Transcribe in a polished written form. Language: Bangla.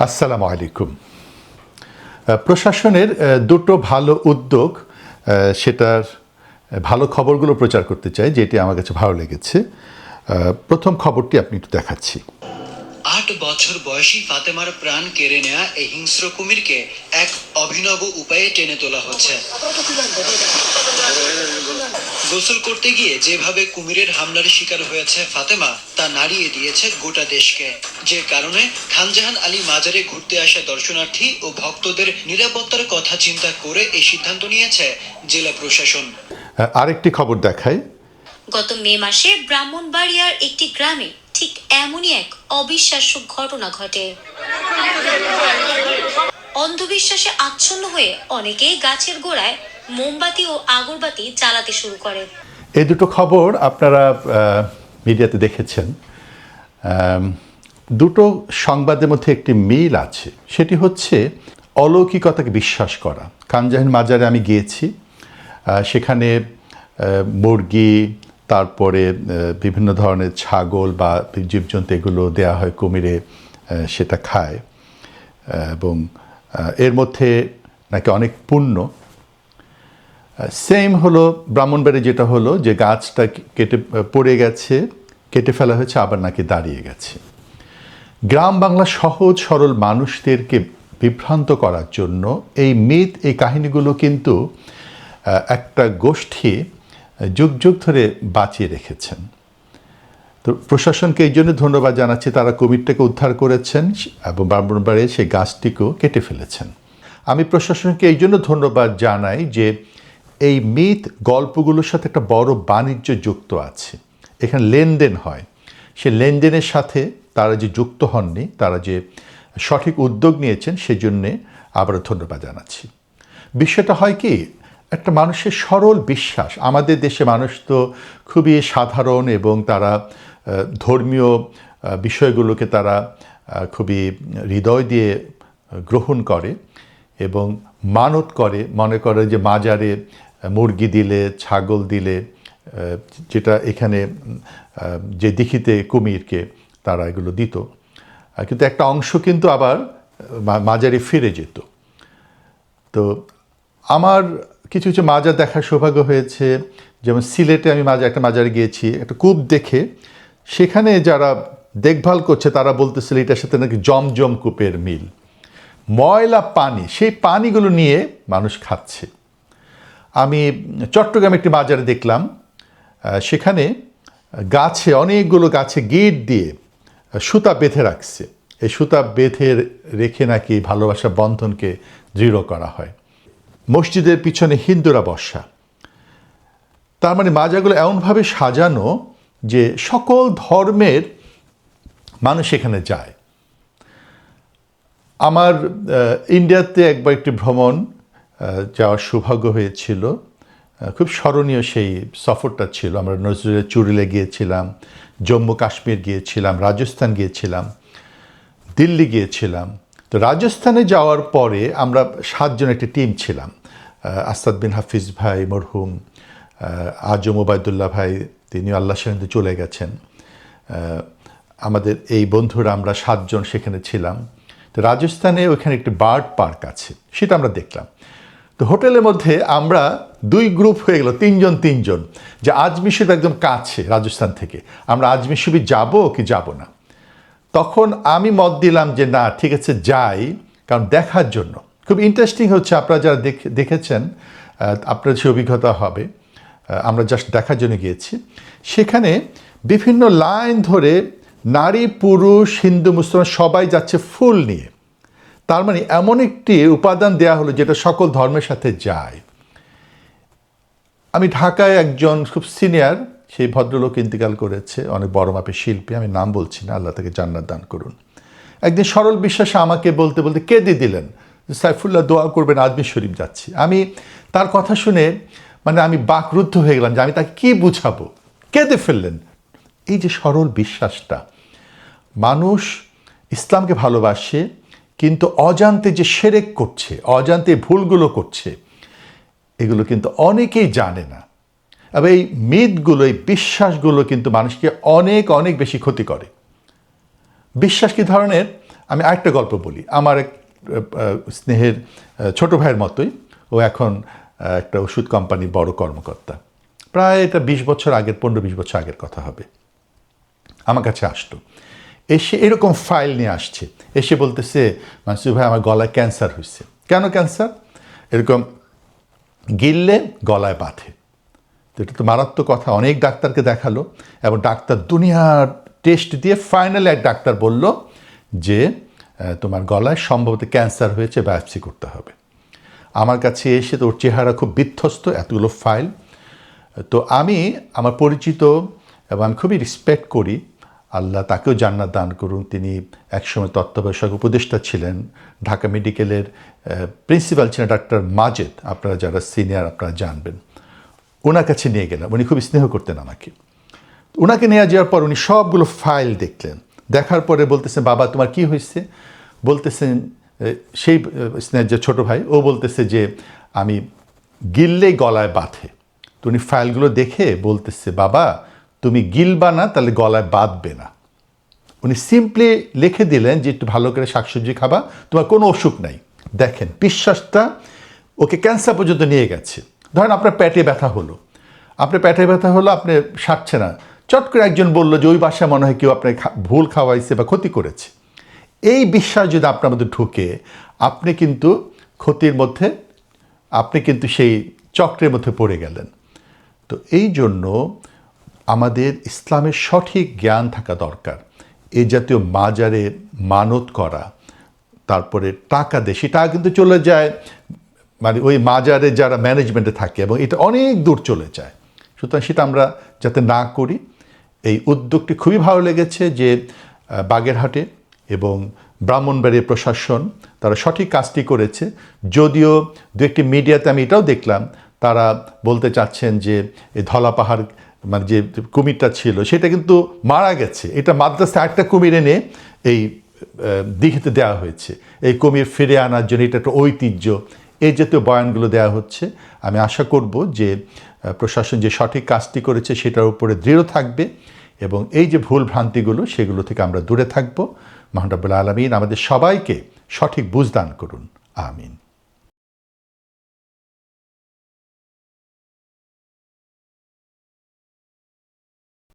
আসসালামু আলাইকুম। প্রশাসনের দুটো ভালো উদ্যোগ, সেটার ভালো খবরগুলো প্রচার করতে চাই, যেটি আমার কাছে ভালো লেগেছে। প্রথম খবরটি আপনি একটু দেখাচ্ছি। ৮ বছর বয়সী ফাতেমার প্রাণ কেড়ে নেয়া এই হিংস্র কুমিরকে এক অভিনব উপায়ে টেনে তোলা হচ্ছে। গোসল করতে গিয়ে যেভাবে কুমিরের হামলার শিকার হয়েছে ফাতেমা, তা নাড়িয়ে দিয়েছে গোটা দেশকে। যে কারণে খানজাহান আলী মাজারে ঘুরতে আসা দর্শনার্থী ও ভক্তদের নিরাপত্তার কথা চিন্তা করে এই সিদ্ধান্ত নিয়েছে জেলা প্রশাসন। আরেকটি খবর দেখাই। গত মে মাসে ব্রাহ্মণবাড়িয়ার একটি গ্রামে ঠিক এমনই এক অবিশ্বাস্য ঘটনা ঘটে। অন্ধবিশ্বাসে আচ্ছন্ন হয়ে অনেকেই গাছের গোড়ায় মোমবাতি ও আগরবাতি জ্বালাতে শুরু করে। এই দুটো খবর আপনারা মিডিয়াতে দেখেছেন। দুটো সংবাদের মধ্যে একটি মিল আছে, সেটি হচ্ছে অলৌকিকতাকে বিশ্বাস করা। খানজাহান মাজারে আমি গিয়েছি, সেখানে মুরগি, তারপরে বিভিন্ন ধরনের ছাগল বা জীবজন্তু এগুলো দেওয়া হয় কুমিরে, সেটা খায় এবং এর মধ্যে নাকি অনেক পুণ্য। সেম হলো ব্রাহ্মণবাড়ি, যেটা হলো যে গাছটা কেটে পড়ে গেছে, কেটে ফেলা হয়েছে, আবার নাকি দাঁড়িয়ে গেছে। গ্রাম বাংলা সহজ সরল মানুষদেরকে বিভ্রান্ত করার জন্য এই মিথ, এই কাহিনীগুলো কিন্তু একটা গোষ্ঠী যুগ যুগ ধরে বাঁচিয়ে রেখেছেন। তো প্রশাসনকে এই জন্য ধন্যবাদ জানাচ্ছি, তারা কুমিরটাকে উদ্ধার করেছেন এবং ব্রাহ্মণবাড়ির সেই গাছটিকেও কেটে ফেলেছেন। আমি প্রশাসনকে এই জন্য ধন্যবাদ জানাই যে এই মিথ গল্পগুলোর সাথে একটা বড় বাণিজ্য যুক্ত আছে, এখানে লেনদেন হয়। সে লেনদেনের সাথে তারা যে যুক্ত হননি, তারা যে সঠিক উদ্যোগ নিয়েছেন, সেজন্যে আবারও ধন্যবাদ জানাচ্ছি। বিষয়টা হয় কি, একটা মানুষের সরল বিশ্বাস। আমাদের দেশে মানুষ তো খুবই সাধারণ এবং তারা ধর্মীয় বিষয়গুলোকে তারা খুবই হৃদয় দিয়ে গ্রহণ করে এবং মানত করে, মনে করে যে মাজারে মুরগি দিলে, ছাগল দিলে, যেটা এখানে যে দিঘিতে কুমিরকে তারা এগুলো দিত, কিন্তু একটা অংশ কিন্তু আবার মাজারে ফিরে যেত। তো আমার কিছু কিছু মাজার দেখার সৌভাগ্য হয়েছে, যেমন সিলেটে আমি একটা মাজারে গিয়েছি, একটা কূপ দেখে সেখানে যারা দেখভাল করছে তারা বলতেছিল এটার সাথে নাকি জমজম কূপের মিল। ময়লা পানি, সেই পানিগুলো নিয়ে মানুষ খাচ্ছে। আমি চট্টগ্রামে একটি মাজারে দেখলাম, সেখানে গাছে, অনেকগুলো গাছে গিট দিয়ে সুতা বেঁধে রাখছে। এই সুতা বেঁধে রেখে নাকি ভালোবাসা বন্ধনকে দৃঢ় করা হয়। মসজিদের পিছনে হিন্দুরা বসা, তার মানে মাজারগুলো এমনভাবে সাজানো যে সকল ধর্মের মানুষ এখানে যায়। আমার ইন্ডিয়াতে একবার একটি ভ্রমণ যাওয়ার সৌভাগ্য হয়েছিল, খুব স্মরণীয় সেই সফরটা ছিল। আমরা নজরুলের চুরিলে গিয়েছিলাম, জম্মু কাশ্মীর গিয়েছিলাম, রাজস্থান গিয়েছিলাম, দিল্লি গিয়েছিলাম। তো রাজস্থানে যাওয়ার পরে আমরা 7 জন একটি টিম ছিলাম। আসাদ বিন হাফিজ ভাই মরহুম, আজম ওবায়দুল্লাহ ভাই, তিনি আল্লাহ সাহেব চলে গেছেন। আমাদের এই বন্ধুরা আমরা 7 জন সেখানে ছিলাম। তো রাজস্থানে ওইখানে একটি বার্ড পার্ক আছে, সেটা আমরা দেখলাম। তো হোটেলের মধ্যে আমরা 2 গ্রুপ হয়ে গেল, 3 জন, যে আজমির শরীফ একদম কাছে রাজস্থান থেকে, আমরা আজমির শরীফ যাবো কি যাব না। তখন আমি মত দিলাম যে না, ঠিক আছে যাই, কারণ দেখার জন্য খুব ইন্টারেস্টিং হচ্ছে। আপনারা যারা দেখেছেন আপনার সে অভিজ্ঞতা হবে। আমরা জাস্ট দেখার জন্য গিয়েছি। সেখানে বিভিন্ন লাইন ধরে নারী পুরুষ হিন্দু মুসলমান সবাই যাচ্ছে ফুল নিয়ে। তার মানে এমন একটি উপাদান দেয়া হলো যেটা সকল ধর্মের সাথে যায়। আমি ঢাকায় একজন খুব সিনিয়র সেই ভদ্রলোক ইন্তেকাল করেছে, অনেক বড় মাপের শিল্পী, আমি নাম বলছি না, আল্লাহ তাকে জান্নাত দান করুন। একদিন সরল বিশ্বাসে আমাকে বলতে বলতে কেঁদে দিলেন, সাইফুল্লাহ দোয়া করবেন, আজমির শরীফ যাচ্ছি। আমি তার কথা শুনে মানে আমি বাকরুদ্ধ হয়ে গেলাম যে আমি তাকে কী বুঝাবো, কেঁদে ফেললেন। এই যে সরল বিশ্বাসটা, মানুষ ইসলামকে ভালোবাসে কিন্তু অজান্তে যে শিরক করছে, অজান্তে ভুলগুলো করছে, এগুলো কিন্তু অনেকেই জানে না। এবং এই মিথগুলো, এই বিশ্বাসগুলো কিন্তু মানুষকে অনেক অনেক বেশি ক্ষতি করে। বিশ্বাস কী ধরনের, আমি আরেকটা গল্প বলি। আমার এক স্নেহের ছোট ভাইয়ের মতোই, ও এখন একটা ওষুধ কোম্পানির বড় কর্মকর্তা। প্রায় এটা 20 বছর আগের, 15-20 বছর আগের কথা হবে। আমার কাছে আসতো, এসে এরকম ফাইল নিয়ে আসছে, এসে বলতেছে মানসুর ভাই আমার গলায় ক্যান্সার হয়েছে। কেন ক্যান্সার? এরকম গিললে গলায় বাঁধে। তো এটা তো মারাত্মক কথা। অনেক ডাক্তারকে দেখালো এবং ডাক্তার দুনিয়ার টেস্ট দিয়ে ফাইনালি এক ডাক্তার বলল যে তোমার গলায় সম্ভবত ক্যান্সার হয়েছে, বায়োপসি করতে হবে। আমার কাছে এসে তো ওর চেহারা খুব বিধ্বস্ত, এতগুলো ফাইল। তো আমি আমার পরিচিত এবং আমি খুবই রেসপেক্ট করি, আল্লাহ তাকেও জান্নাত দান করুন, তিনি একসময় তত্ত্বাবধায়ক উপদেষ্টা ছিলেন, ঢাকা মেডিকেলের প্রিন্সিপাল ছিলেন ডাক্তার মাজেদ, আপনারা যারা সিনিয়র আপনারা জানবেন। ওনার কাছে নিয়ে গেলাম, উনি খুব স্নেহ করতেন আমাকে। ওনাকে নিয়ে যাওয়ার পর উনি সবগুলো ফাইল দেখলেন, দেখার পরে বলতেছেন বাবা তোমার কি হয়েছে? বলতেছেন সেই স্নেহের যে ছোটো ভাই, ও বলতেছে যে আমি গিললেই গলায় বাঁধে। তো উনি ফাইলগুলো দেখে বলতেছে বাবা তুমি গিলবা না তাহলে গলায় বাঁধবে না। উনি সিম্পলি লিখে দিলেন যে একটু ভালো করে শাকসবজি খাবা, তোমার কোনো অসুখ নাই। দেখেন বিশ্বাসটা ওকে ক্যান্সার পর্যন্ত নিয়ে গেছে। ধরেন আপনার পেটে ব্যথা হলো, আপনার পেটে ব্যথা হলো, আপনি সারছে না, চট করে একজন বললো যে ওই বাসায় মনে হয় কেউ আপনার ভুল খাওয়াইছে বা ক্ষতি করেছে। এই বিশ্বাস যদি আপনার মধ্যে ঢুকে, আপনি কিন্তু ক্ষতির মধ্যে, আপনি কিন্তু সেই চক্রের মধ্যে পড়ে গেলেন। তো এই জন্য আমাদের ইসলামের সঠিক জ্ঞান থাকা দরকার। এই জাতীয় মাজারে মানত করা, তারপরে টাকা দেয়, সেটা কিন্তু চলে যায় মানে ওই মাজারে যারা ম্যানেজমেন্টে থাকে, এবং এটা অনেক দূর চলে যায়। সুতরাং সেটা আমরা যাতে না করি, এই উদ্যোগটি খুবই ভালো লেগেছে যে বাগেরহাটে এবং ব্রাহ্মণবাড়িয়া প্রশাসন তারা সঠিক কাজটি করেছে। যদিও দু একটি মিডিয়াতে আমি এটাও দেখলাম, তারা বলতে চাচ্ছেন যে এই ধলা পাহাড় মানে যে কুমিরটা ছিল সেটা কিন্তু মারা গেছে, এটা মাদ্রাসায় একটা কুমির এনে এই দিঘিতে দেওয়া হয়েছে, এই কুমির ফিরে আনার জন্য, এটা একটা ঐতিহ্য, এই জাতীয় বয়ানগুলো দেওয়া হচ্ছে। আমি আশা করব যে প্রশাসন যে সঠিক কাজটি করেছে সেটার উপরে দৃঢ় থাকবে এবং এই যে ভুল ভ্রান্তিগুলো সেগুলো থেকে আমরা দূরে থাকব। মহান রব্বুল আলামিন আমাদের সবাইকে সঠিক বুঝ দান করুন। আমিন।